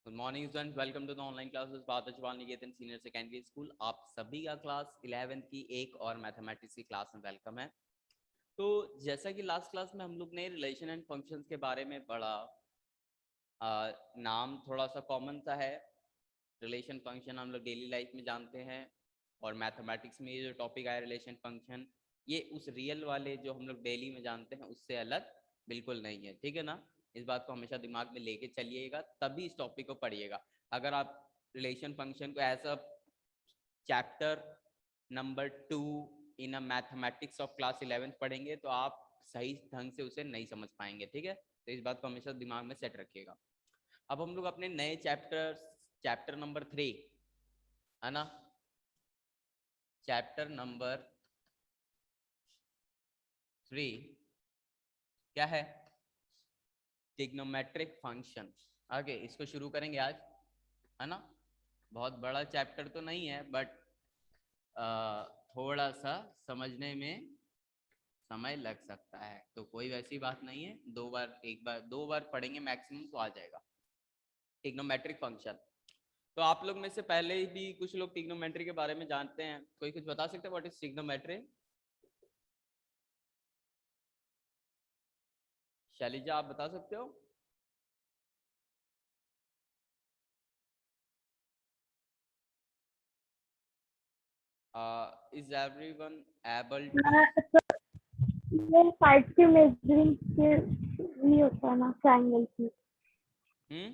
Good morning student, welcome to the online classes Badal Niketan senior secondary school. आप सभी का class 11th की एक और मैथमेटिक्स की क्लास में वेलकम है। तो जैसा कि लास्ट क्लास में हम लोग ने रिलेशन एंड फंक्शंस के बारे में पढ़ा, नाम थोड़ा सा कॉमन सा है। रिलेशन फंक्शन हम लोग डेली लाइफ में जानते हैं और मैथमेटिक्स में ये जो टॉपिक आया रिलेशन फंक्शन, ये उस रियल वाले जो हम लोग डेली में जानते हैं उससे अलग बिल्कुल नहीं है। ठीक है ना, इस बात को हमेशा दिमाग में लेके चलिएगा, तभी इस टॉपिक को पढ़िएगा। अगर आप रिलेशन फंक्शन को as a chapter number 2 in a mathematics of class 11 पढ़ेंगे तो आप सही ढंग से उसे नहीं समझ पाएंगे। ठीक है, तो इस बात को हमेशा दिमाग में सेट रखिएगा। अब हम लोग अपने नए चैप्टर नंबर 3 है ना, चैप्टर नंबर 3 क्या है? Trigonometric function. आगे इसको शुरू करेंगे आज, है ना। बहुत बड़ा चैप्टर तो नहीं है, बट थोड़ा सा समझने में समय लग सकता है, तो कोई वैसी बात नहीं है। दो बार पढ़ेंगे मैक्सिमम तो आ जाएगा ट्रिग्नोमेट्रिक फंक्शन। तो आप लोग में से पहले भी कुछ लोग ट्रिग्नोमेट्री के बारे में जानते हैं। कोई कुछ बता सकते हैं व्हाट इज ट्रिग्नोमेट्री? शैलिजा, आप बता सकते हो? Is everyone able to? ये साइड के मेजरिंग के भी होता है ना, ट्रायंगल की। हम्म,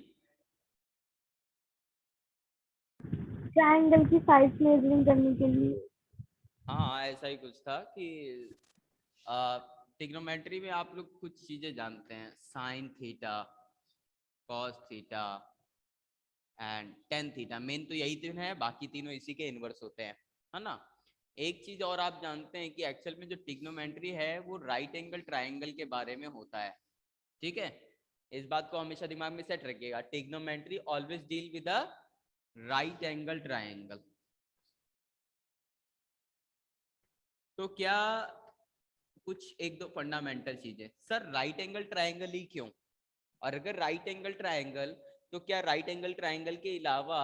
ट्रायंगल की साइड मेजरिंग करने के लिए। हाँ ऐसा ही कुछ था कि ट्रिग्नोमेट्री में आप लोग कुछ चीजें जानते हैं, sine theta, cos theta and tan theta. Main तो यही तीन है, बाकी तीनों इसी के इनवर्स होते हैं, है ना। एक चीज और आप जानते हैं कि एक्चुअल में जो ट्रिग्नोमेट्री है वो राइट एंगल ट्रायंगल के बारे में होता है। ठीक है, इस बात को हमेशा दिमाग में सेट रखिएगा। Trigonometry always deal with a right angle triangle. तो क्या कुछ एक दो फंडामेंटल चीजें, सर राइट एंगल ट्रायंगल ही क्यों? और अगर राइट एंगल ट्रायंगल, तो क्या राइट एंगल ट्रायंगल के अलावा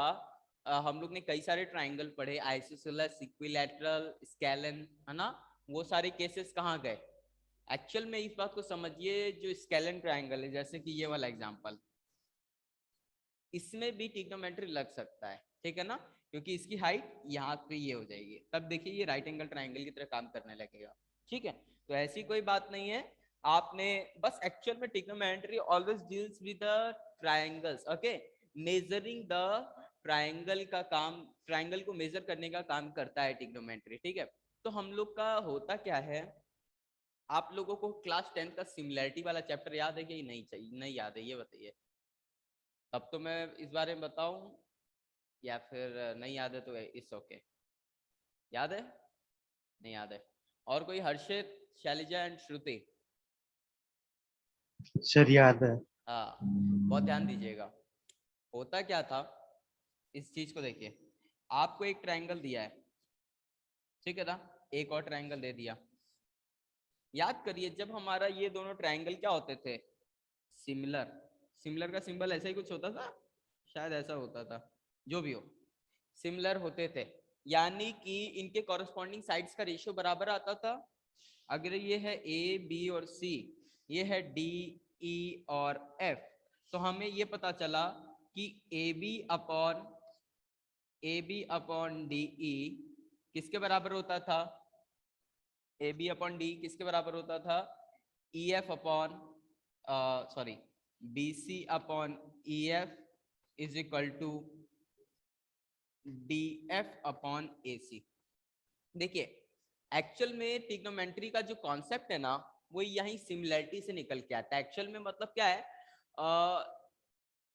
हम लोग ने कई सारे ट्रायंगल पढ़े, आइसोसेलेस, इक्विलैटरल, स्केलन, है ना। वो सारे केसेस कहाँ गए? एक्चुअल में इस बात को समझिए, जो स्केलन ट्रायंगल है जैसे कि ये वाला एग्जांपल, इसमें भी ट्रिग्नोमेट्री लग सकता है। ठीक है ना, क्योंकि इसकी हाइट यहाँ पे ये हो जाएगी, तब देखिए ये राइट एंगल ट्रायंगल की तरह काम करने लगेगा। ठीक है, तो ऐसी कोई बात नहीं है। आपने बस एक्चुअल में trigonometry always deals with the triangles, okay. Measuring the triangle का काम, ट्रायंगल को मेजर करने का काम करता है ट्रिग्नोमेट्री। ठीक है, तो हम लोग का होता क्या है, आप लोगों को क्लास 10 का सिमिलैरिटी वाला चैप्टर याद है कि नहीं? चाहिए नहीं याद है, ये बताइए। तब तो मैं इस बारे में बताऊं, या फिर नहीं याद है तो इट्स ओके। याद है? नहीं याद है? और कोई? हर्षित, शैलिजा एंड श्रुति। सर याद है। हाँ, बहुत ध्यान दीजिएगा। होता क्या था, इस चीज को देखिए। आपको एक ट्रायंगल दिया है, ठीक है ना, एक और ट्रायंगल दे दिया। याद करिए, जब हमारा ये दोनों ट्रायंगल क्या होते थे? सिमिलर। सिमिलर का सिंबल ऐसा ही कुछ होता था, शायद ऐसा होता था, जो भी हो, सिमिलर होते थे। यानी कि इनके कॉरेस्पॉन्डिंग साइड्स का रेशियो बराबर आता था। अगर ये है ए, बी और सी, ये है डी, ई और एफ, तो हमें ये पता चला कि A B upon D E किसके बराबर होता था? ए बी अपॉन डी किसके बराबर होता था? E F upon, sorry, B C upon E F is equal to D F upon A C. देखिए, एक्चुअल में ट्रिग्नोमेट्री का जो कॉन्सेप्ट है ना, वो यही सिमिलैरिटी से निकल के आता है। एक्चुअल में मतलब क्या है,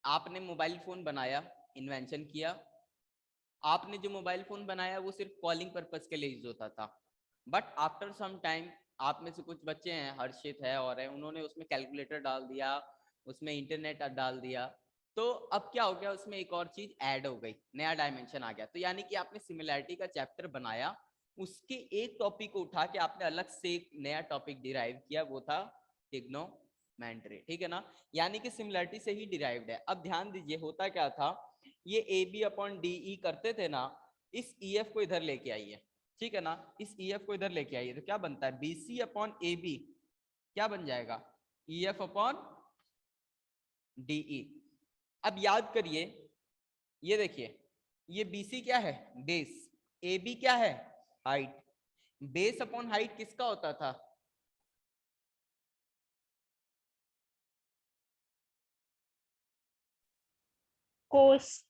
आपने मोबाइल फोन बनाया, इन्वेंशन किया। आपने जो मोबाइल फोन बनाया वो सिर्फ कॉलिंग पर्पस के लिए यूज होता था, बट आफ्टर सम टाइम आप में से कुछ बच्चे हैं, हर्षित है और है, उन्होंने उसमें कैलकुलेटर डाल दिया, उसमें इंटरनेट डाल दिया। तो अब क्या हो गया, उसमें एक और चीज ऐड हो गई, नया डायमेंशन आ गया। तो यानी कि आपने सिमिलैरिटी का चैप्टर बनाया, उसके एक टॉपिक को उठा के आपने अलग से एक नया टॉपिक डिराइव किया, वो था ट्रिग्नोमेट्री। सप्लीमेंट्री, ठीक है ना, यानी कि सिमिलरिटी से ही डिराइव्ड है। अब ध्यान दीजिए होता क्या था, ये A B upon D E करते थे ना, इस ई एफ को इधर लेके आइए, ठीक है ना, इस ई एफ को इधर लेके आइए तो क्या बनता है, B C upon A B क्या बन जाएगा, E F upon D E. अब याद करिए, ये देखिए, ये बी सी क्या है, बेस, ए बी क्या है, हाइट। बेस अपॉन हाइट किसका होता था, कोस।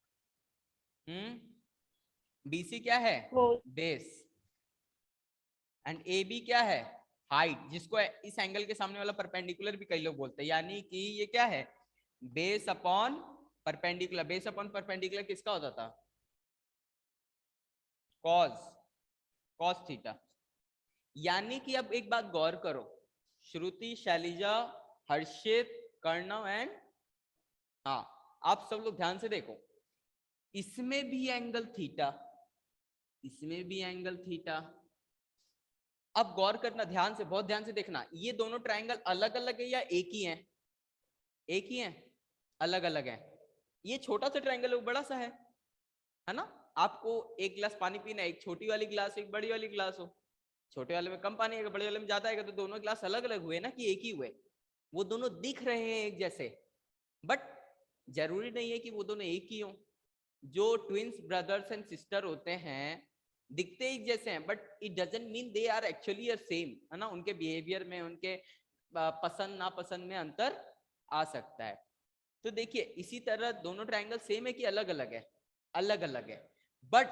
बीसी क्या है, कोस। बेस, एंड ए बी क्या है, हाइट, जिसको इस एंगल के सामने वाला परपेंडिकुलर भी कई लोग बोलते हैं, यानी कि ये क्या है, base upon perpendicular. Base upon perpendicular किसका होता था, कॉस, कॉस थीटा। यानी कि अब एक बात गौर करो, श्रुति, शैलिजा, हर्षित, कर्णव एंड, हाँ, आप सब लोग ध्यान से देखो, इसमें भी एंगल थीटा, इसमें भी एंगल थीटा। अब गौर करना ध्यान से, बहुत ध्यान से देखना, ये दोनों ट्रायंगल अलग अलग है या एक ही है, एक ही है, अलग अलग है। ये छोटा सा ट्रायंगल है, वो बड़ा सा है ना। आपको एक गिलास पानी पीना है, एक छोटी वाली गिलास एक बड़ी वाली गिलास हो, छोटे वाले में कम पानी आएगा, बड़े वाले में ज्यादा आएगा, तो दोनों गिलास अलग अलग हुए ना कि एक ही हुए, वो दोनों दिख रहे हैं एक जैसे, बट जरूरी नहीं है कि वो दोनों एक ही हो। जो ट्विंस ब्रदर्स एंड सिस्टर होते हैं दिखते एक जैसे हैं, but it doesn't mean they are actually same, है ना, उनके बिहेवियर में, उनके पसंद नापसंद में अंतर आ सकता है। तो देखिए इसी तरह दोनों ट्रायंगल सेम है कि अलग अलग है, अलग अलग है, बट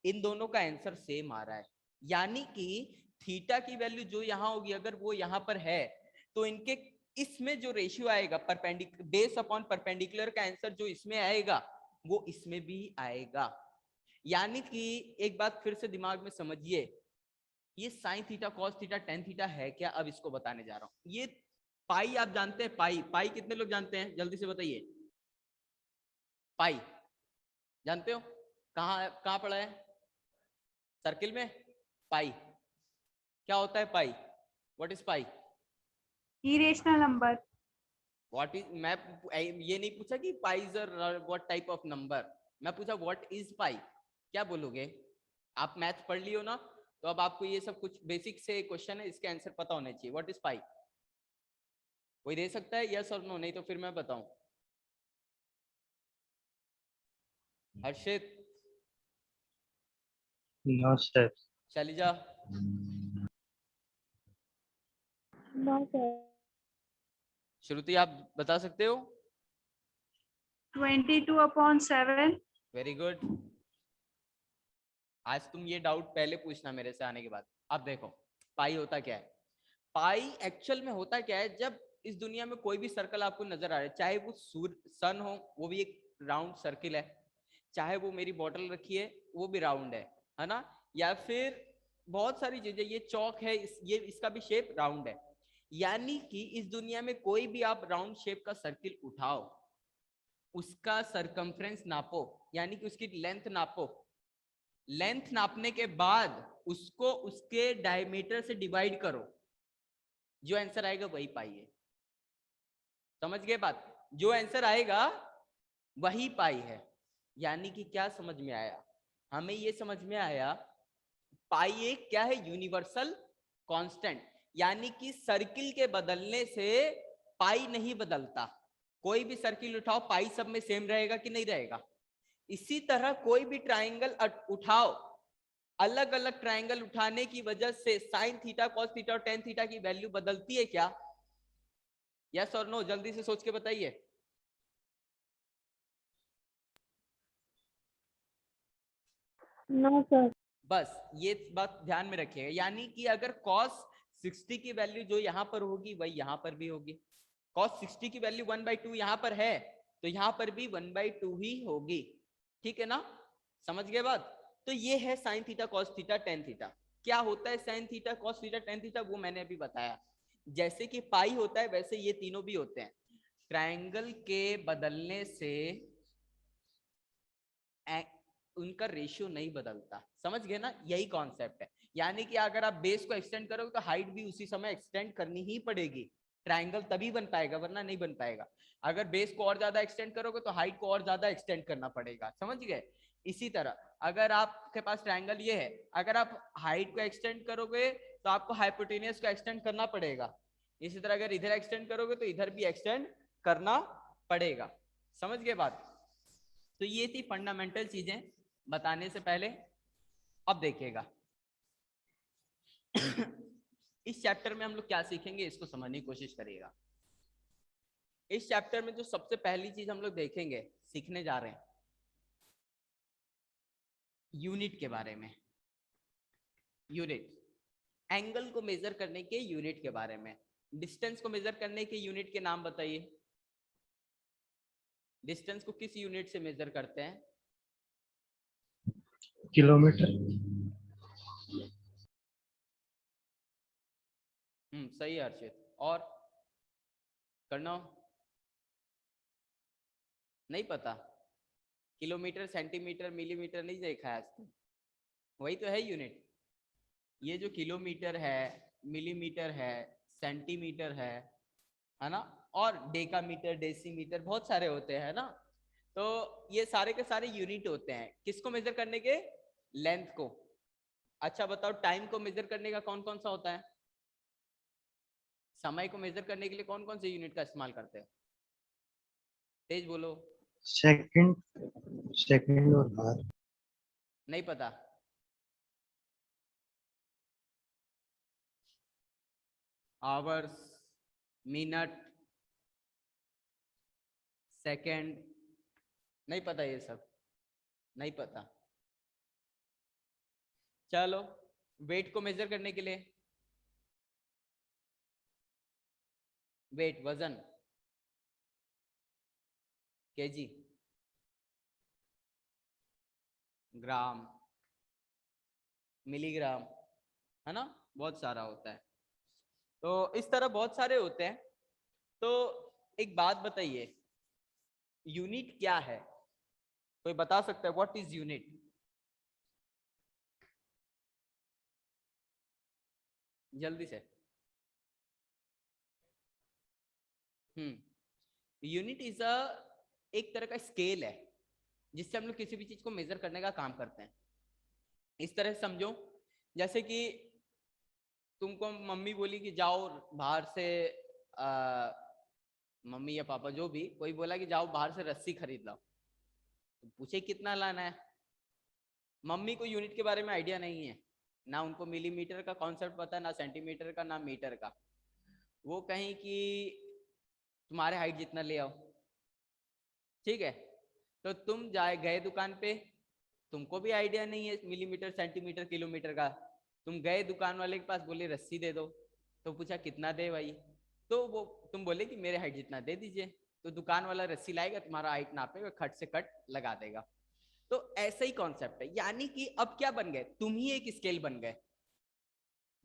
इन दोनों का आंसर सेम आ रहा है। यानी कि थीटा की वैल्यू जो यहां होगी, अगर वो यहां पर है, तो इनके इसमें जो रेशियो आएगा परपेंडिकुलर, बेस अपॉन परपेंडिकुलर का आंसर जो इसमें आएगा वो इसमें भी आएगा। यानी कि एक बात फिर से दिमाग में समझिए, ये sine theta, cos theta, tan theta है क्या, अब इसको बताने जा रहा हूं। ये पाई आप जानते हैं, पाई, पाई कितने लोग जानते हैं, जल्दी से बताइए, पाई जानते हो, कहाँ कहाँ पढ़ा है, सर्किल में। पाई क्या होता है, pi, what is pi, irrational number. What is, मैं ये नहीं पूछा कि pi is what type of number, मैं पूछा व्हाट इज पाई, क्या बोलोगे। आप मैथ पढ़ लियो ना, तो अब आपको ये सब कुछ बेसिक से क्वेश्चन है, इसके आंसर पता होने चाहिए। व्हाट इज पाई, कोई दे सकता है यस और नो, नहीं तो फिर मैं बताऊं। Harshit, no sir. Shailija, no sir. Shruti आप बता सकते हो, 22/7। Very good. आज तुम ये डाउट पहले पूछना मेरे से आने के बाद। अब देखो पाई होता क्या है, पाई एक्चुअल में होता क्या है, जब इस दुनिया में कोई भी सर्कल आपको नजर आ रहा है, चाहे वो सूर्य, सन हो, वो भी एक राउंड सर्किल है, चाहे वो मेरी बॉटल रखी है वो भी राउंड है ना, या फिर बहुत सारी चीजें, ये चौक है, ये इसका भी शेप राउंड है। यानी कि इस दुनिया में कोई भी आप राउंड शेप का सर्किल उठाओ, उसका सरकमफ्रेंस नापो, यानी कि उसकी लेंथ नापो, लेंथ नापने के बाद उसको उसके डायमीटर से डिवाइड करो, जो आंसर आएगा वही पाई है। समझ गए बात, जो आंसर आएगा वही पाई है। यानी कि क्या समझ में आया, हमें ये समझ में आया पाई एक क्या है, यूनिवर्सल कांस्टेंट, यानी कि सर्किल के बदलने से पाई नहीं बदलता। कोई भी सर्किल उठाओ पाई सब में सेम रहेगा कि नहीं रहेगा। इसी तरह कोई भी ट्राइंगल उठाओ, अलग अलग ट्राइंगल उठाने की वजह से साइन थीटा, कॉस थीटा और टेन थीटा की वैल्यू बदलती है क्या, यस और नो, जल्दी से सोच के बताइए। No sir. बस ये बात ध्यान में रखिएगा, यानी कि अगर cos 60 की वैल्यू जो यहां पर होगी वही यहां पर भी होगी, cos 60 की वैल्यू 1/2 यहां पर है, तो यहां पर भी 1/2 ही होगी, ठीक है ना, समझ गए बात। तो ये है sine theta, cos theta, tan theta. क्या होता है sine theta, cos theta, tan theta, वो मैंने अभी बताया। जैसे कि पाई होता है वैसे ये तीनों भी होते हैं, ट्रायंगल के बदलने से उनका रेशियो नहीं बदलता, समझ गए ना, यही कॉन्सेप्ट है। यानी कि अगर आप बेस को एक्सटेंड करोगे तो हाइट भी उसी समय एक्सटेंड करनी ही पड़ेगी, ट्राइंगल तभी बन पाएगा, वरना नहीं बन पाएगा। अगर बेस को और ज्यादा एक्सटेंड करोगे तो हाइट को और ज्यादा एक्सटेंड करना पड़ेगा, समझ गए। इसी तरह अगर आपके पास ट्राइंगल ये है, अगर आप हाइट को एक्सटेंड करोगे तो आपको हाइपोटेनियस को एक्सटेंड करना पड़ेगा। इसी तरह अगर इधर एक्सटेंड करोगे तो इधर भी एक्सटेंड करना पड़ेगा, समझ गए बात। तो ये थी फंडामेंटल चीजें बताने से पहले। अब देखिएगा इस चैप्टर में हम लोग क्या सीखेंगे, इसको समझने की कोशिश करिएगा। इस चैप्टर में जो सबसे पहली चीज हम लोग देखेंगे, सीखने जा रहे हैं, यूनिट के बारे में। यूनिट, एंगल को मेजर करने के यूनिट के बारे में। डिस्टेंस को मेजर करने के यूनिट के नाम बताइए। डिस्टेंस को किस यूनिट से मेजर करते हैं? किलोमीटर। सही है हर्षित। और करना नहीं पता? किलोमीटर, सेंटीमीटर, मिलीमीटर नहीं देखा है आज तक? वही तो है यूनिट। ये जो किलोमीटर है, मिलीमीटर है, सेंटीमीटर है ना, और डेकामीटर, डेसीमीटर, बहुत सारे होते हैं ना। तो ये सारे के सारे यूनिट होते हैं किसको मेजर करने के? लेंथ को। अच्छा बताओ, टाइम को मेजर करने का कौन कौन सा होता है? समय को मेजर करने के लिए कौन कौन से यूनिट का इस्तेमाल करते हैं? तेज बोलो। सेकंड, सेकंड और आवर। नहीं पता? आवर्स, मिनट, सेकंड, नहीं पता, ये सब नहीं पता। चलो, वेट को मेजर करने के लिए, वेट वजन, केजी, ग्राम, मिलीग्राम, है ना, बहुत सारा होता है। तो इस तरह बहुत सारे होते हैं। तो एक बात बताइए, यूनिट क्या है? कोई बता सकता है व्हाट इज यूनिट? जल्दी से। यूनिट इज अ एक तरह का स्केल है जिससे हम लोग किसी भी चीज को मेजर करने का काम करते हैं। इस तरह से समझो, जैसे कि तुमको मम्मी बोली कि जाओ बाहर से, मम्मी या पापा जो भी, कोई बोला कि जाओ बाहर से रस्सी खरीद लाओ, तो पूछे कितना लाना है। मम्मी को यूनिट के बारे में आइडिया नहीं है, ना उनको मिलीमीटर का कॉन्सेप्ट पता है, ना सेंटीमीटर का, ना मीटर का। वो कहीं कि तुम्हारे हाइट जितना ले आओ, ठीक है। तो तुम जाए गए दुकान पे, तुमको भी आइडिया नहीं है मिलीमीटर, सेंटीमीटर, किलोमीटर का। तुम गए दुकान वाले के पास, बोले रस्सी दे दो, तो पूछा कितना दे भाई, तो वो तुम बोले कि मेरे हाइट जितना दे दीजिए। तो दुकान वाला रस्सी लाएगा, तुम्हारा हाइट नापेगा, खट से कट लगा देगा। तो ऐसा ही कॉन्सेप्ट है, यानी कि अब क्या बन गए, तुम ही एक स्केल बन गए।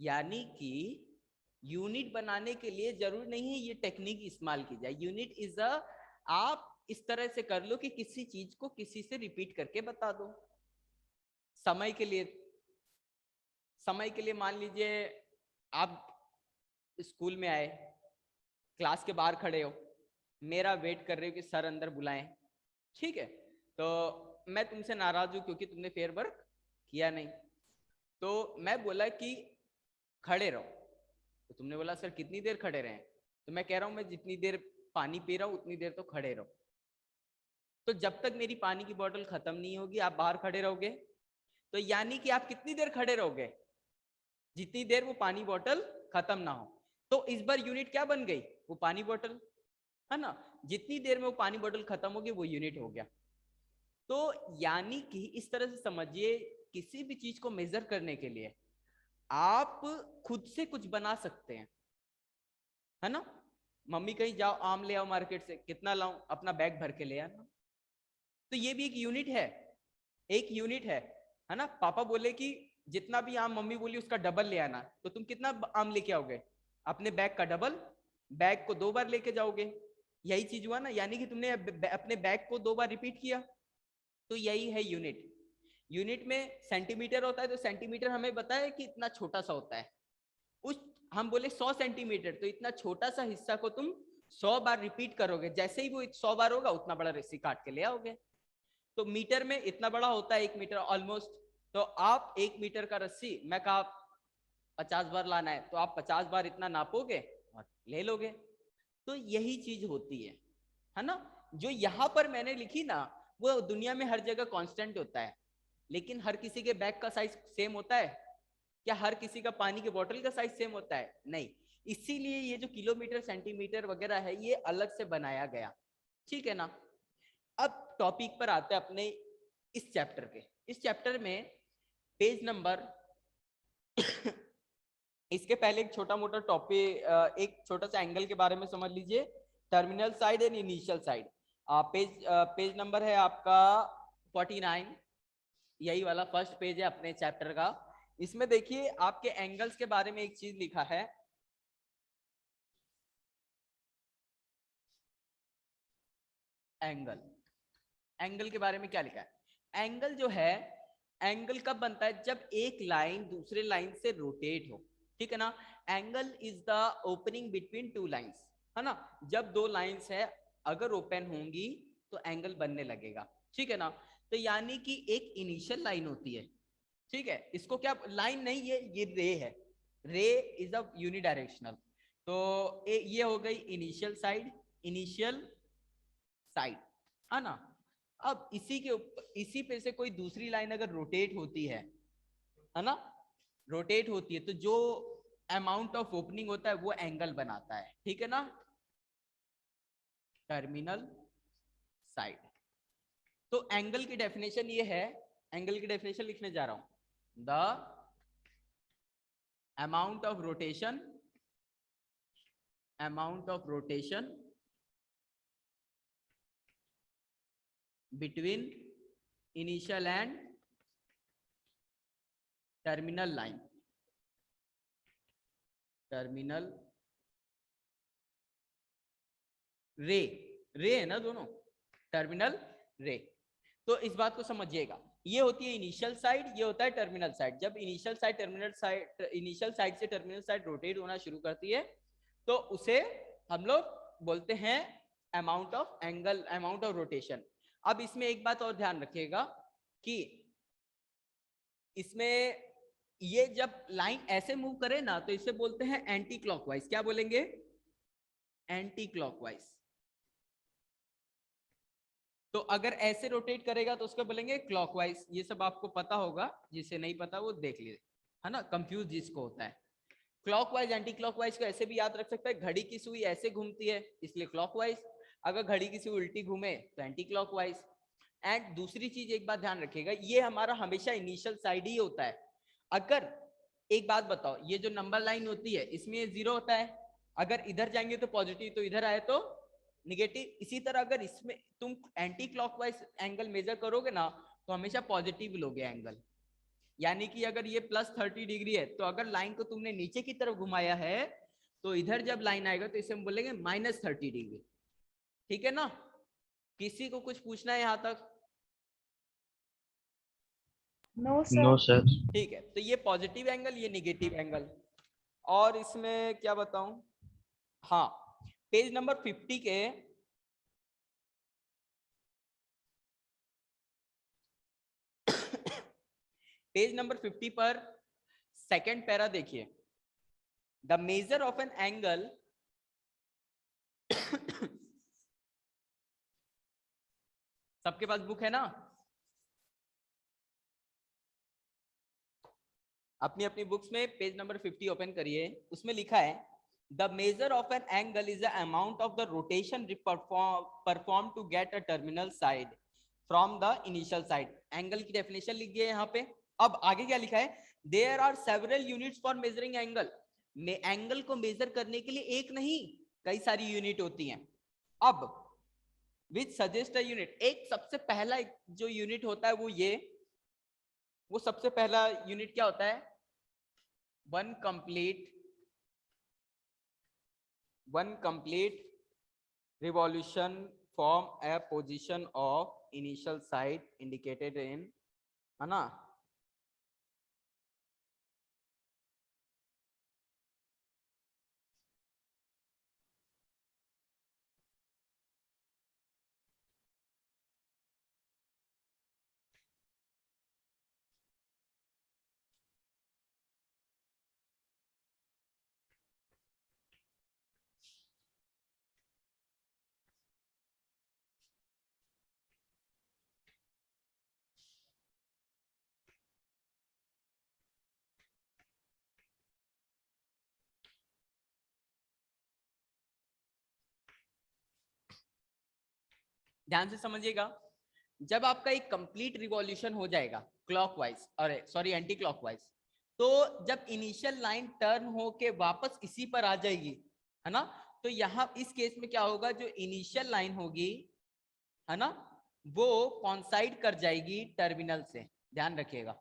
यानी कि यूनिट बनाने के लिए जरूरी नहीं है ये टेक्निक इस्तेमाल की जाए। यूनिट इज अ, आप इस तरह से कर लो कि किसी चीज को किसी से रिपीट करके बता दो। समय के लिए, समय के लिए मान लीजिए आप स्कूल में आए, क्लास के बाहर खड़े हो, मेरा वेट कर रहे हो कि सर अंदर बुलाएं, ठीक है। तो मैं तुमसे नाराज हूं क्योंकि तुमने फेयर वर्क किया नहीं, तो मैं बोला कि खड़े रहो, तो तुमने बोला सर कितनी देर खड़े रहें, तो मैं कह रहा हूं मैं जितनी देर पानी पी रहा हूं उतनी देर तो खड़े रहो। तो जब तक मेरी पानी की बोतल खत्म नहीं होगी आप बाहर खड़े रहोगे। तो यानी कि आप कितनी देर खड़े रहोगे? जितनी देर वो पानी बोतल खत्म ना हो। तो इस बार यूनिट क्या बन गई? वो पानी बोतल, है ना। जितनी देर में वो पानी बोतल खत्म होगी वो यूनिट हो गया। तो यानी कि इस तरह से समझिए, किसी भी चीज को मेजर करने के लिए आप खुद से कुछ बना सकते हैं, है ना। मम्मी कहीं जाओ आम ले आओ मार्केट से, कितना लाऊं? अपना बैग भर के ले आना। तो ये भी एक यूनिट है, एक यूनिट है ना। पापा बोले कि जितना भी आम मम्मी बोली उसका डबल ले आना, तो तुम कितना आम लेके आओगे? अपने बैग का डबल। बैग को 2 बार लेके जाओगे, यही चीज हुआ ना। यानी कि तुमने अपने बैग को 2 बार रिपीट किया, तो यही है यूनिट। यूनिट में सेंटीमीटर होता है, तो सेंटीमीटर हमें बताया कि इतना छोटा सा होता है। उस हम बोले 100 सेंटीमीटर, तो इतना छोटा सा हिस्सा को तुम 100 बार रिपीट करोगे, जैसे ही वो 100 बार होगा उतना बड़ा रस्सी काट के ले आओगे। तो मीटर में इतना बड़ा होता है 1 मीटर ऑलमोस्ट, तो आप 1 मीटर का रस्सी मैं कहा 50 बार लाना है, तो आप 50 बार इतना नापोगे और ले लोगे। तो यही चीज होती है ना। जो यहाँ पर मैंने लिखी ना, वो दुनिया में हर जगह कांस्टेंट होता है, लेकिन हर किसी के बैग का साइज सेम होता है क्या? हर किसी का पानी के बोतल का साइज सेम होता है? नहीं। इसीलिए ये जो किलोमीटर सेंटीमीटर वगैरह है ये अलग से बनाया गया, ठीक है ना। अब टॉपिक पर आते हैं अपने इस चैप्टर के। इस चैप्टर में पेज नंबर इसके पहले एक छोटा मोटा टॉपिक, एक छोटा सा एंगल के बारे में समझ लीजिए, terminal side and initial side. Page number है आपका 49, यही वाला फर्स्ट पेज है अपने चैप्टर का। इसमें देखिए आपके एंगल्स के बारे में एक चीज लिखा है, एंगल। एंगल के बारे में क्या लिखा है? एंगल जो है, एंगल कब बनता है? जब एक लाइन दूसरे लाइन से रोटेट हो, ठीक है ना। Angle is the opening between two lines, है ना। जब दो लाइंस है अगर ओपन होंगी तो एंगल बनने लगेगा, ठीक है ना। तो यानी कि एक इनिशियल लाइन होती है, ठीक है। इसको क्या लाइन नहीं, ये रे है, रे इज अ यूनिडायरेक्शनल। तो ये हो गई इनिशियल साइड, इनिशियल साइड, है ना। अब इसी के ऊपर, इसी पे से कोई दूसरी लाइन अगर रोटेट होती है ना, रोटेट होती है, तो जो अमाउंट ऑफ ओपनिंग होता है वो एंगल बनाता है, ठीक है ना। Terminal side. तो एंगल की डेफिनेशन ये है, एंगल की डेफिनेशन लिखने जा रहा हूं, the amount of rotation between initial and terminal line, terminal रे, रे है ना दोनों, टर्मिनल रे। तो इस बात को समझिएगा, ये होती है इनिशियल साइड, ये होता है टर्मिनल साइड। जब initial side terminal side, initial side से टर्मिनल साइड रोटेट होना शुरू करती है तो उसे हम लोग बोलते हैं amount of angle, amount of rotation. अब इसमें एक बात और ध्यान रखिएगा कि इसमें ये जब लाइन ऐसे मूव करे ना तो इसे बोलते हैं एंटी क्लॉकवाइज। क्या बोलेंगे? Anti clockwise. तो अगर ऐसे रोटेट करेगा तो उसको बोलेंगे क्लॉकवाइज। ये सब आपको पता होगा, जिसे नहीं पता वो देख लीजिए, है ना, कंफ्यूज जिसको होता है। क्लॉकवाइज एंटी क्लॉकवाइज को ऐसे भी याद रख सकता है, घड़ी की सुई ऐसे घूमती है इसलिए क्लॉकवाइज, अगर घड़ी की सुई उल्टी घूमे तो एंटी क्लॉकवाइज। एंड दूसरी चीज एक बात ध्यान रखिएगा, ये हमारा हमेशा इनिशियल साइड ही होता है। अगर एक बात बताओ, ये जो नंबर लाइन होती है इसमें ये 0 होता है, अगर इधर जाएंगे तो पॉजिटिव, तो इधर आए तो निगेटिव। इसी तरह अगर इसमें तुम एंटी क्लॉकवाइज एंगल मेजर करोगे ना तो हमेशा पॉजिटिव लोगे एंगल। यानी कि अगर ये +30 डिग्री है तो अगर लाइन को तुमने नीचे की तरफ घुमाया है तो इधर जब लाइन आएगा तो इसे हम बोलेंगे -30 डिग्री, ठीक है ना। किसी को कुछ पूछना है यहाँ तक? No no sir. सर। ठीक है, तो ये पॉजिटिव एंगल, ये निगेटिव एंगल। और इसमें क्या बताऊं, हाँ, पेज नंबर 50 के पेज नंबर 50 पर सेकंड पैरा देखिए, the measure of an angle सबके पास बुक है ना? अपनी अपनी बुक्स में पेज नंबर 50 ओपन करिए, उसमें लिखा है the measure of an angle is the amount of the rotation perform to get a terminal side from the initial side. Angle की डेफिनेशन लिख दिए यहाँ पे। अब आगे क्या लिखा है? There are several units for measuring angle. Angle को मेजर करने के लिए एक नहीं कई सारी यूनिट होती हैं। अब विच सजेस्ट अ यूनिट, एक सबसे पहला जो यूनिट होता है वो ये, वो सबसे पहला यूनिट क्या होता है? One complete revolution from a position of initial side indicated in, है ना, ध्यान से समझिएगा, जब आपका एक कंप्लीट रिवॉल्यूशन हो जाएगा क्लॉकवाइज, अरे सॉरी एंटी क्लॉकवाइज, तो जब इनिशियल लाइन टर्न होके वापस इसी पर आ जाएगी, है ना, तो यहाँ इस केस में क्या होगा, जो इनिशियल लाइन होगी, है ना, वो कॉन्साइड कर जाएगी टर्मिनल से, ध्यान रखिएगा,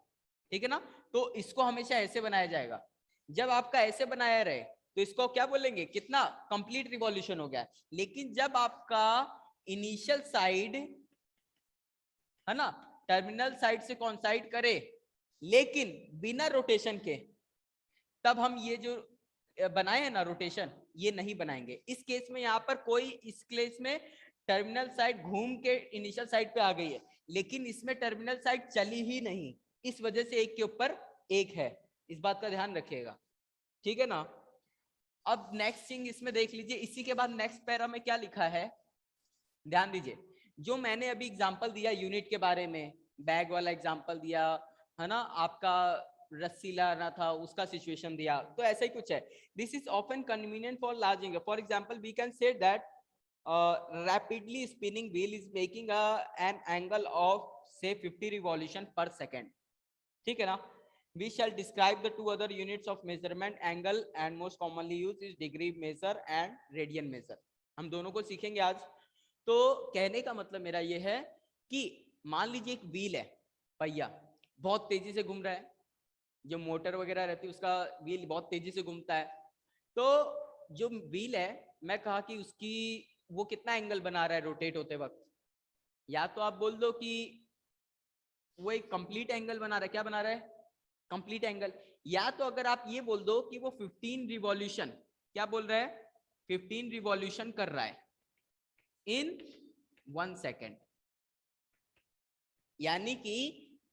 ठीक है ना। तो इसको हमेशा ऐसे बनाया जाएगा, जब आपका ऐसे बनाया रहे तो इसको क्या बोलेंगे, कितना कंप्लीट रिवॉल्यूशन हो गया। लेकिन जब आपका इनिशियल साइड, है ना, टर्मिनल साइड से कॉन्साइड करे लेकिन बिना रोटेशन के, तब हम ये जो बनाए हैं ना रोटेशन, ये नहीं बनाएंगे। इस केस में यहाँ पर कोई, इस केस में टर्मिनल साइड घूम के इनिशियल साइड पे आ गई है, लेकिन इसमें टर्मिनल साइड चली ही नहीं, इस वजह से एक के ऊपर एक है, इस बात का ध्यान रखिएगा, ठीक है ना। अब नेक्स्ट थिंग इसमें देख लीजिए, इसी के बाद नेक्स्ट पैरा में क्या लिखा है, ध्यान दीजिए, जो मैंने अभी एग्जांपल दिया यूनिट के बारे में, बैग वाला एग्जांपल दिया, है ना, आपका रस्सी लाना था उसका सिचुएशन दिया, तो ऐसा ही कुछ है। This is often convenient for large angle, for example we can say that rapidly spinning wheel is making an angle of say 50 revolution per second, ठीक है ना। We shall describe the two other units of measurement, angle and most commonly used is degree measure and radian measure, हम दोनों को सीखेंगे आज। तो कहने का मतलब मेरा ये है कि मान लीजिए एक व्हील है, पहिया बहुत तेजी से घूम रहा है, जो मोटर वगैरह रहती है उसका व्हील बहुत तेजी से घूमता है, तो जो व्हील है, मैं कहा कि उसकी वो कितना एंगल बना रहा है रोटेट होते वक्त, या तो आप बोल दो कि वो एक कंप्लीट एंगल बना रहा है, क्या बना रहा है, कंप्लीट एंगल, या तो अगर आप ये बोल दो कि वो 15 रिवॉल्यूशन, क्या बोल रहा है, 15 रिवॉल्यूशन कर रहा है इन 1 सेकेंड, यानी कि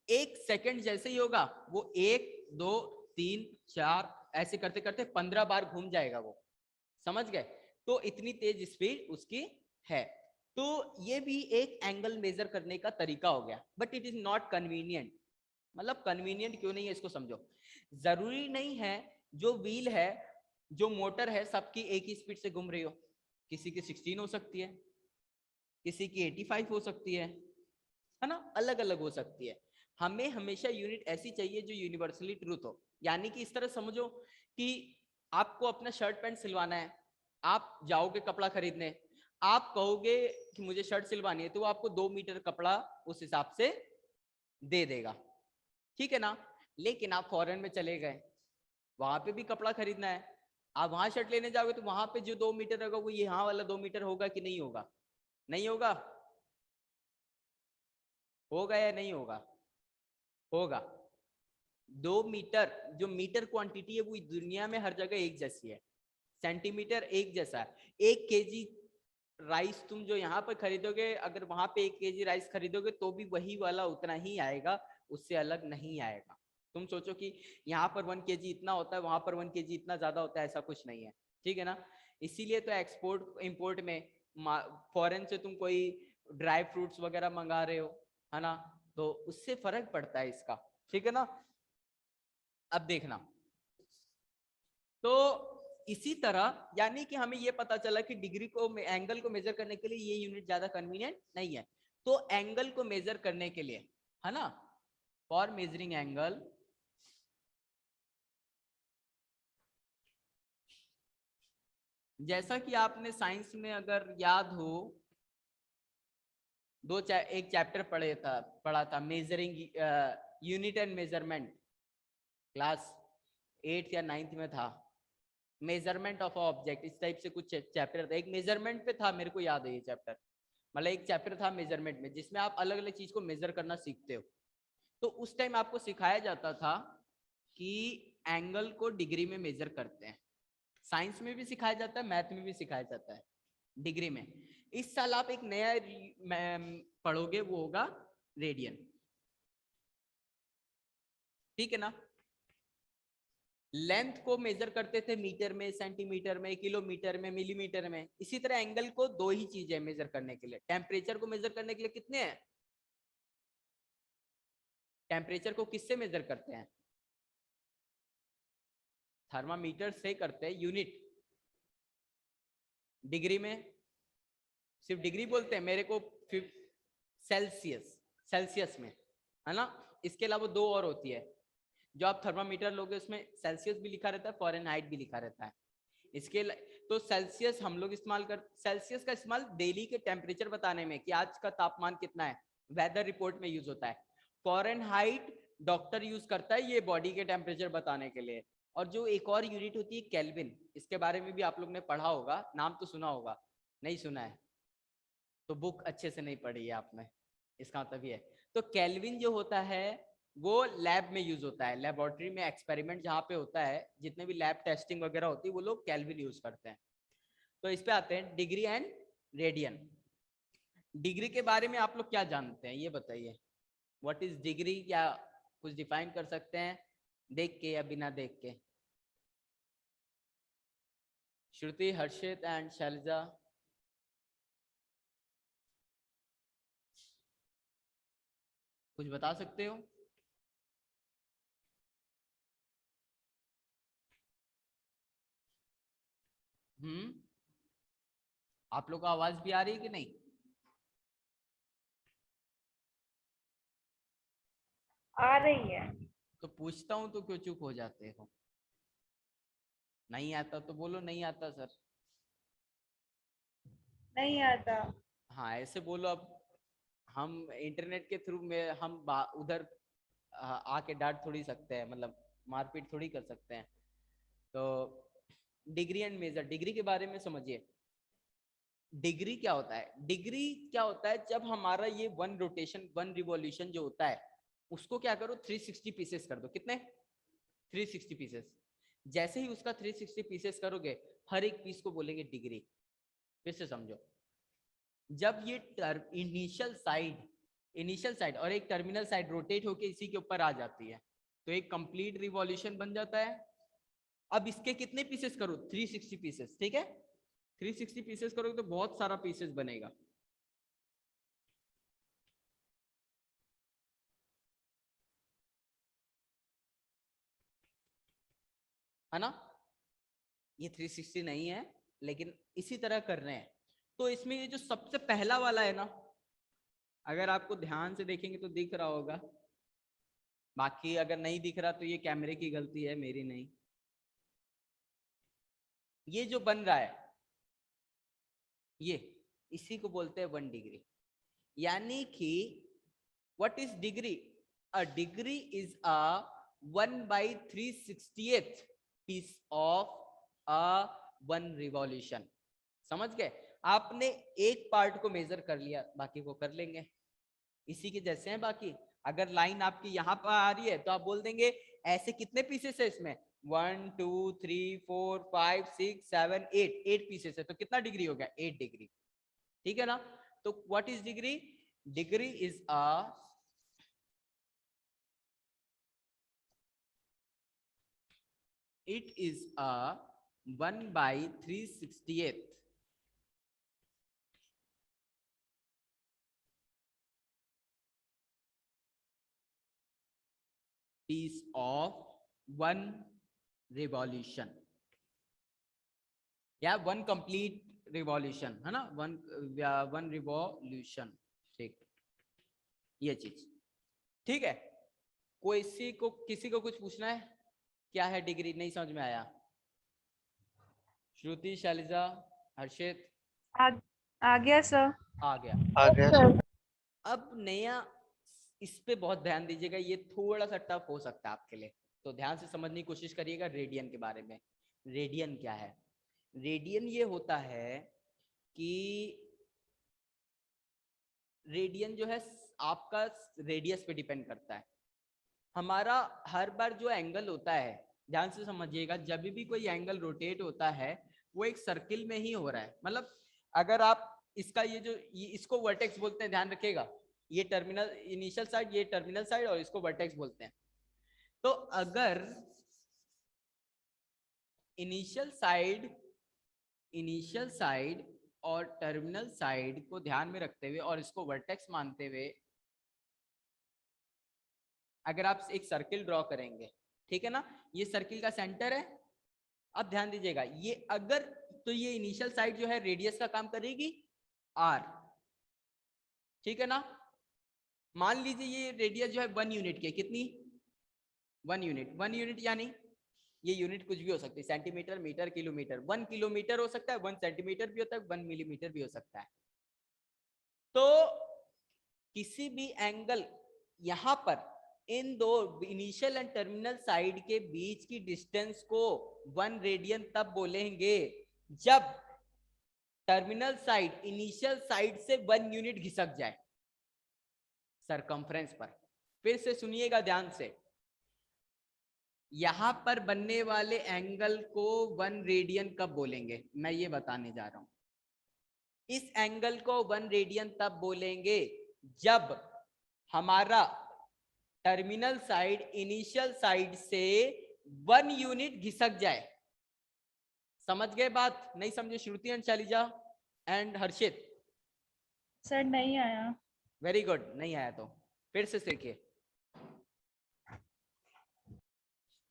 1 सेकेंड जैसे ही होगा वो 1 2 3 4 ऐसे करते करते 15 बार घूम जाएगा वो, समझ गए। तो इतनी तेज स्पीड उसकी है, तो ये भी एक एंगल मेजर करने का तरीका हो गया, but it is not convenient. मतलब कन्वीनियंट क्यों नहीं है इसको समझो, जरूरी नहीं है जो व्हील है, जो मोटर है, सबकी एक ही स्पीड से घूम रही हो, किसी की 16 हो सकती है, किसी की 85 हो सकती है ना, अलग अलग हो सकती है। हमें हमेशा यूनिट ऐसी चाहिए जो यूनिवर्सली ट्रूथ हो, यानी कि इस तरह समझो कि आपको अपना शर्ट पैंट सिलवाना है, आप जाओगे कपड़ा खरीदने, आप कहोगे कि मुझे शर्ट सिलवानी है, तो वो आपको 2 मीटर कपड़ा उस हिसाब से दे देगा, ठीक है ना। लेकिन आप फॉरेन में चले गए, वहां पे भी कपड़ा खरीदना है, आप वहां शर्ट लेने जाओगे तो वहां पे जो 2 मीटर होगा वो यहाँ वाला 2 मीटर होगा कि नहीं होगा, नहीं होगा, होगा या नहीं होगा, होगा। 2 मीटर, जो मीटर क्वांटिटी है वो दुनिया में हर जगह एक जैसी है, सेंटीमीटर एक जैसा है। 1 केजी राइस तुम जो यहाँ पर खरीदोगे, अगर वहां पे 1 केजी राइस खरीदोगे तो भी वही वाला उतना ही आएगा, उससे अलग नहीं आएगा। तुम सोचो कि यहाँ पर 1 केजी इतना होता है, वहां पर 1 केजी इतना ज्यादा होता है, ऐसा कुछ नहीं है, ठीक है ना। इसीलिए तो एक्सपोर्ट इंपोर्ट में फॉरेन से तुम कोई ड्राई फ्रूट्स वगैरह मंगा रहे हो, है ना, तो उससे फर्क पड़ता है इसका, ठीक है ना। अब देखना, तो इसी तरह यानी कि हमें ये पता चला कि डिग्री को, एंगल को मेजर करने के लिए ये यूनिट ज्यादा कन्वीनियंट नहीं है। तो एंगल को मेजर करने के लिए, है ना, फॉर मेजरिंग एंगल, जैसा कि आपने साइंस में अगर याद हो, एक चैप्टर पढ़ा था measuring unit and measurement, class 8th या 9th में था, मेजरमेंट ऑफ ऑब्जेक्ट, इस टाइप से कुछ चैप्टर था, एक मेजरमेंट पे था, मेरे को याद है ये चैप्टर, मतलब एक चैप्टर था मेजरमेंट में, जिसमें आप अलग अलग चीज को मेजर करना सीखते हो। तो उस टाइम आपको सिखाया जाता था कि एंगल को डिग्री में मेजर करते हैं, साइंस में भी सिखाया जाता है, मैथ में भी सिखाया जाता है, डिग्री में। इस साल आप एक नया पढ़ोगे, वो होगा रेडियन, ठीक है ना। लेंथ को मेजर करते थे मीटर में, सेंटीमीटर में, किलोमीटर में, मिलीमीटर में। इसी तरह एंगल को 2 ही चीजें मेजर करने के लिए। टेम्परेचर को मेजर करने के लिए कितने हैं, टेम्परेचर को किससे मेजर करते हैं, थर्मामीटर से करते हैं। यूनिट डिग्री में सिर्फ डिग्री बोलते हैं, मेरे को सेल्सियस, सेल्सियस में, है ना। इसके अलावा दो और होती है, जो आप थर्मामीटर लोगे उसमें सेल्सियस भी लिखा रहता है, फॉरेनहाइट भी लिखा रहता है। इसके तो सेल्सियस हम लोग इस्तेमाल कर, सेल्सियस का इस्तेमाल दिल्ली के टेम्परेचर बताने में कि आज का तापमान कितना है, वेदर रिपोर्ट में यूज होता है। फॉरेनहाइट डॉक्टर यूज करता है ये बॉडी के टेम्परेचर बताने के लिए। और जो एक और यूनिट होती है केल्विन, इसके बारे में भी आप लोग ने पढ़ा होगा, नाम तो सुना होगा, नहीं सुना है तो बुक अच्छे से नहीं पढ़ी है आपने, इसका मतलब ये है। तो केल्विन जो होता है वो लैब में यूज होता है, लेबोरेटरी में एक्सपेरिमेंट जहाँ पे होता है, जितने भी लैब टेस्टिंग वगैरह होती है वो लोग केल्विन यूज करते हैं। तो इस पे आते हैं डिग्री एंड रेडियन। डिग्री के बारे में आप लोग क्या जानते हैं ये बताइए, व्हाट इज डिग्री, क्या कुछ डिफाइन कर सकते हैं देख के या बिना देख के? श्रुति, हर्षित एंड शैलजा, कुछ बता सकते हो? आप लोग को आवाज भी आ रही है कि नहीं? आ रही है। तो पूछता हूं तो क्यों चुप हो जाते हो? नहीं आता तो बोलो नहीं आता सर। नहीं आता। हाँ ऐसे बोलो। अब हम इंटरनेट के थ्रू में हम उधर आके डांट थोड़ी सकते हैं, मतलब मारपीट थोड़ी कर सकते हैं। तो डिग्री एंड मेजर, डिग्री के बारे में समझिए। डिग्री क्या होता है? डिग्री क्या होता है, जब हमारा ये वन रोटेशन, वन रिवॉल्यूशन जो होता है उसको क्या करो 360 पीसेस कर दो। कितने? 360 पीसेस। जैसे ही उसका 360 पीसेस करोगे हर एक पीस को बोलेंगे डिग्री। फिर से समझो, जब ये इनिशियल साइड और एक टर्मिनल साइड रोटेट होके इसी के ऊपर आ जाती है तो एक कंप्लीट रिवॉल्यूशन बन जाता है। अब इसके कितने पीसेस करो? 360 पीसेस, ठीक है। 360 पीसेस करोगे तो बहुत सारा पीसेस बनेगा। है ना? ये 360 नहीं है लेकिन इसी तरह कर रहे हैं। तो इसमें ये जो सबसे पहला वाला है ना, अगर आपको ध्यान से देखेंगे तो दिख रहा होगा, बाकी अगर नहीं दिख रहा तो ये कैमरे की गलती है, मेरी नहीं। ये जो बन रहा है ये, इसी को बोलते हैं 1 डिग्री। यानी कि what is degree? A degree is a 1/360th piece of a 1 revolution. समझ गए? आपने एक पार्ट को मेजर कर लिया, बाकी को कर लेंगे, इसी के जैसे हैं बाकी। अगर लाइन आपकी यहाँ पर आ रही है तो आप बोल देंगे ऐसे कितने पीसेस है इसमें, 1 2 3 4 5 6 7 8 पीसेस है, तो कितना डिग्री हो गया? 8 डिग्री। ठीक है ना? तो what is degree? Degree is a it is a 1/360th piece of 1 revolution या 1 complete revolution, है ना? 1 revolution। ठीक, ये चीज ठीक है। किसी को कुछ पूछना है? क्या है डिग्री? नहीं समझ में आया? श्रुति, शैलजा, हर्षित? आ गया सर। आ गया। आ गया सर। अब नया, इस पे बहुत ध्यान दीजिएगा, ये थोड़ा सा टफ हो सकता है आपके लिए, तो ध्यान से समझने की कोशिश करिएगा। रेडियन के बारे में, रेडियन क्या है? रेडियन ये होता है कि रेडियन जो है आपका रेडियस पे डिपेंड करता है। हमारा हर बार जो एंगल होता है, ध्यान से समझिएगा, जब भी कोई एंगल रोटेट होता है वो एक सर्किल में ही हो रहा है। मतलब अगर आप इसका इसको वर्टेक्स बोलते हैं, ध्यान रखिएगा। ये टर्मिनल इनिशियल साइड, ये टर्मिनल साइड, और इसको वर्टेक्स बोलते हैं। तो अगर इनिशियल साइड और टर्मिनल साइड को ध्यान में रखते हुए और इसको वर्टेक्स मानते हुए अगर आप एक सर्किल ड्रॉ करेंगे, ठीक है ना, ये सर्किल का सेंटर है। अब ध्यान दीजिएगा, ये अगर तो ये इनिशियल साइड जो है रेडियस का काम करेगी, r, ठीक है ना। मान लीजिए ये रेडियस जो है 1 यूनिट की है, कितनी 1 यूनिट, 1 यूनिट यानी ये यूनिट कुछ भी हो सकती है, सेंटीमीटर, मीटर, किलोमीटर। 1 किलोमीटर हो सकता है, 1 सेंटीमीटर भी होता है, 1 मिलीमीटर भी हो सकता है। तो किसी भी एंगल यहां पर इन दो इनिशियल एंड टर्मिनल साइड के बीच की डिस्टेंस को 1 रेडियन तब बोलेंगे जब टर्मिनल साइड इनिशियल साइड से 1 यूनिट घिसक जाए सरकमफ्रेंस पर। फिर से सुनिएगा ध्यान से, यहां पर बनने वाले एंगल को 1 रेडियन कब बोलेंगे, मैं ये बताने जा रहा हूं। इस एंगल को 1 रेडियन तब बोलेंगे जब हमारा टर्मिनल साइड इनिशियल साइड से 1 यूनिट घिसक जाए। समझ गए बात? नहीं समझे श्रुति एंड शैलिजा एंड हर्षित? सर नहीं आया। वेरी गुड, नहीं आया तो फिर से सीखिए।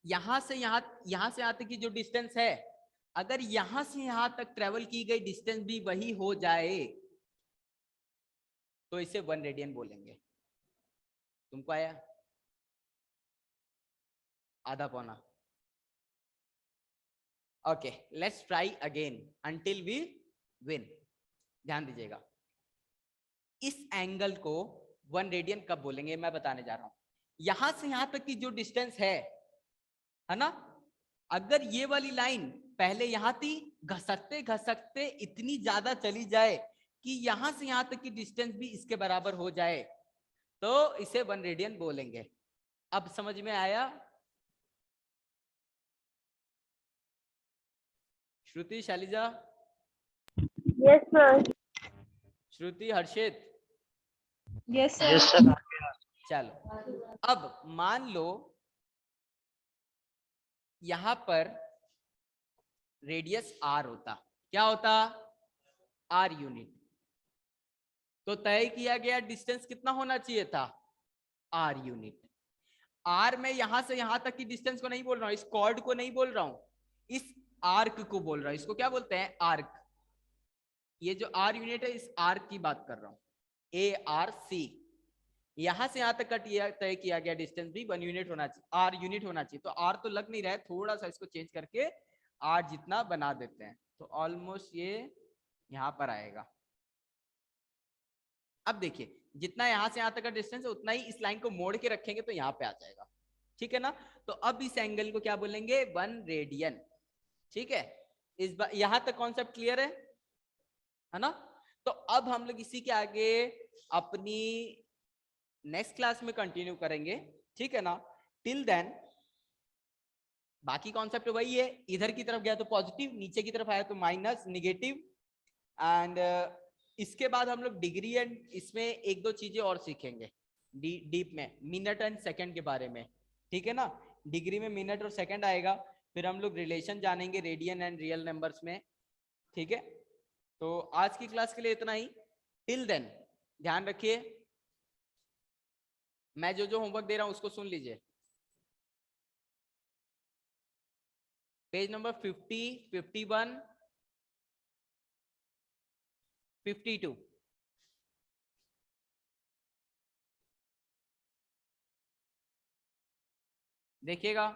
यहां से यहां तक की जो डिस्टेंस है, अगर यहां से यहां तक ट्रेवल की गई डिस्टेंस भी वही हो जाए तो इसे 1 रेडियन बोलेंगे। तुमको आया? आधा पौना। Okay, let's try again until we win. ध्यान दीजिएगा, इस एंगल को 1 रेडियन कब बोलेंगे मैं बताने जा रहा हूं। यहां से यहां तक की जो डिस्टेंस है ना, अगर ये वाली लाइन पहले यहां थी, घसकते घसकते इतनी ज्यादा चली जाए कि यहां से यहां तक की डिस्टेंस भी इसके बराबर हो जाए तो इसे 1 रेडियन बोलेंगे। अब समझ में आया? Shruti, Shailija? Yes sir. Shruti, Harshit? Yes sir. Yes sir. चलो, अब मान लो यहां पर रेडियस r होता, क्या होता? r unit. तो तय किया गया डिस्टेंस कितना होना चाहिए था? r unit. r में यहां से यहां तक की डिस्टेंस को नहीं बोल रहा हूं, इस कॉर्ड को नहीं बोल रहा हूं, इस आर्क को बोल रहा हूं। इसको क्या बोलते हैं? आर्क। ये जो r यूनिट है, इस आर्क की बात कर रहा हूं, ARC। यहां से यहां तक का तय किया गया डिस्टेंस भी 1 यूनिट होना चाहिए, r यूनिट होना चाहिए। तो r तो लग नहीं रहा है, थोड़ा सा इसको चेंज करके r जितना बना देते हैं, तो ऑलमोस्ट ये यहां पर आएगा। अब देखिए, जितना यहां से यहां तक का डिस्टेंस है उतना ही इस लाइन को मोड़ के रखेंगे तो यहां पे आ जाएगा, ठीक है ना। तो अब इस एंगल को क्या बोलेंगे? 1 रेडियन, ठीक है। इस बार यहां तक कॉन्सेप्ट क्लियर है ना। तो अब हम लोग इसी के आगे अपनी नेक्स्ट क्लास में कंटिन्यू करेंगे, ठीक है ना। टिल देन बाकी कॉन्सेप्ट वही है, इधर की तरफ गया तो पॉजिटिव, नीचे की तरफ आया तो माइनस, निगेटिव। एंड इसके बाद हम लोग डिग्री एंड इसमें 1-2 चीजें और सीखेंगे डीप में, मिनट एंड सेकंड के बारे में, ठीक है ना। डिग्री में मिनट और सेकंड आएगा, फिर हम लोग रिलेशन जानेंगे रेडियन एंड रियल नंबर्स में, ठीक है। तो आज की क्लास के लिए इतना ही। टिल देन ध्यान रखिए, मैं जो जो होमवर्क दे रहा हूं उसको सुन लीजिए। Page number 50, 51, 52। देखिएगा,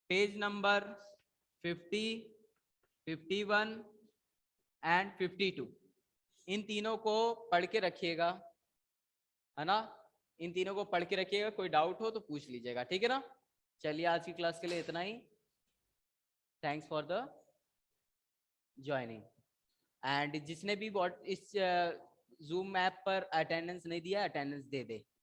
पेज नंबर 50, 51 एंड 52, इन तीनों को पढ़ के रखिएगा, है ना। इन तीनों को पढ़ के रखिएगा, कोई डाउट हो तो पूछ लीजिएगा, ठीक है ना। चलिए, आज की क्लास के लिए इतना ही। Thanks for the joining. And जिसने भी इस जूम ऐप पर अटेंडेंस नहीं दिया, अटेंडेंस दे दे।